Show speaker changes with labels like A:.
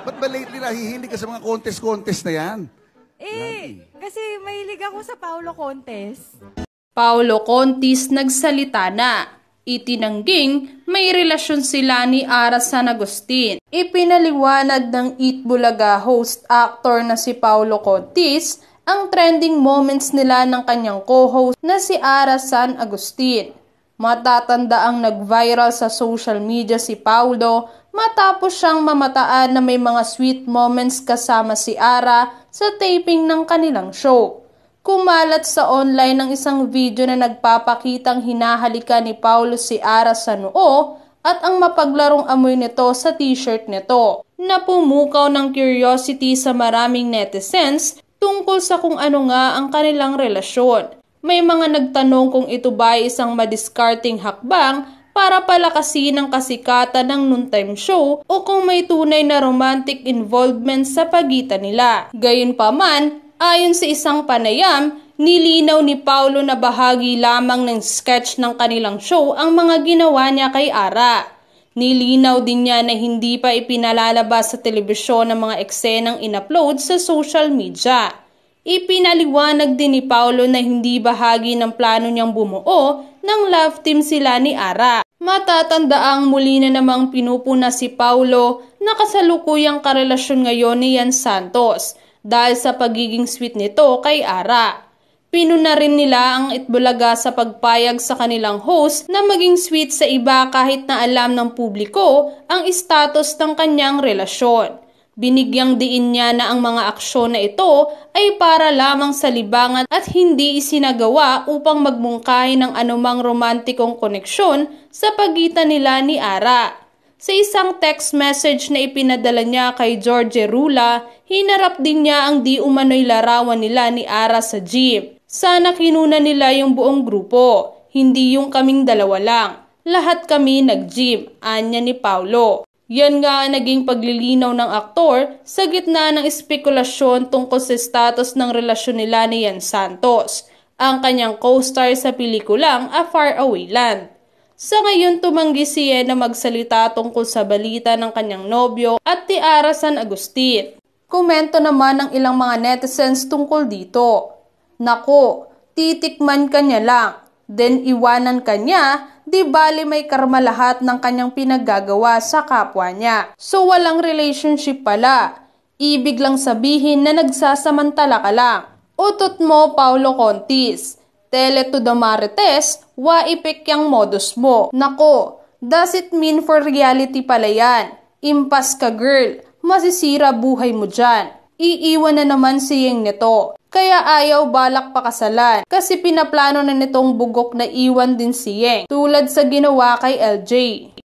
A: Ba't ba lately nahihilig ka sa mga contest-contest na yan?
B: Kasi mahilig ako sa Paulo Contest.
C: Paulo Contis nagsalita na. Itinangging may relasyon sila ni Ara San Agustin. Ipinaliwanag ng Eat Bulaga host actor na si Paulo Contis ang trending moments nila ng kanyang co-host na si Ara San Agustin. Matatanda ang nag-viral sa social media si Paulo matapos siyang mamataan na may mga sweet moments kasama si Ara sa taping ng kanilang show. Kumalat sa online ng isang video na nagpapakitang hinahalikan ni Paulo si Ara sa noo at ang mapaglarong amoy nito sa t-shirt nito, na pumukaw ng curiosity sa maraming netizens tungkol sa kung ano nga ang kanilang relasyon. May mga nagtanong kung ito ba ay isang madiskarting hakbang para palakasin ang kasikatan ng noontime show o kung may tunay na romantic involvement sa pagitan nila. Gayunpaman, ayon sa isang panayam, nilinaw ni Paulo na bahagi lamang ng sketch ng kanilang show ang mga ginawa niya kay Ara. Nilinaw din niya na hindi pa ipinalalabas sa telebisyon ang mga eksenang in-upload sa social media. Ipinaliwanag din ni Paulo na hindi bahagi ng plano niyang bumuo ng love team sila ni Ara. Matatandaang muli na namang pinupuna si Paulo na kasalukuyang karelasyon ngayon ni Ian Santos dahil sa pagiging sweet nito kay Ara. Pinuna rin nila ang Itbulaga sa pagpayag sa kanilang host na maging sweet sa iba kahit na alam ng publiko ang status ng kanyang relasyon. Binigyang diin niya na ang mga aksyon na ito ay para lamang sa libangan at hindi isinagawa upang magmungkahi ng anumang romantikong koneksyon sa pagitan nila ni Ara. Sa isang text message na ipinadala niya kay George Rula, hinarap din niya ang di umano'y larawan nila ni Ara sa gym. Sana kinuna nila yung buong grupo, hindi yung kaming dalawa lang. Lahat kami nag-gym, anya ni Paulo. Yan nga ang naging paglilinaw ng aktor sa gitna ng espekulasyon tungkol sa status ng relasyon nila ni Ian Santos, ang kanyang co-star sa pelikulang A Faraway Land. Sa ngayon tumanggi si Ian na magsalita tungkol sa balita ng kanyang nobyo at ni Ara San Agustin. Komento naman ng ilang mga netizens tungkol dito. Nako, titikman ka niya lang, then iwanan ka niya, di bali may karma lahat ng kanyang pinaggagawa sa kapwa niya. So walang relationship pala, ibig lang sabihin na nagsasamantala ka lang. Utot mo, Paulo Contis. Tele to the marites, waipik yang modus mo. Nako, does it mean for reality pala yan? Impas ka girl, masisira buhay mo dyan. Iiwan na naman si Yeng nito. Kaya ayaw balak pakasalan kasi pinaplano na nitong bugok na iwan din si Yeng tulad sa ginawa kay LJ.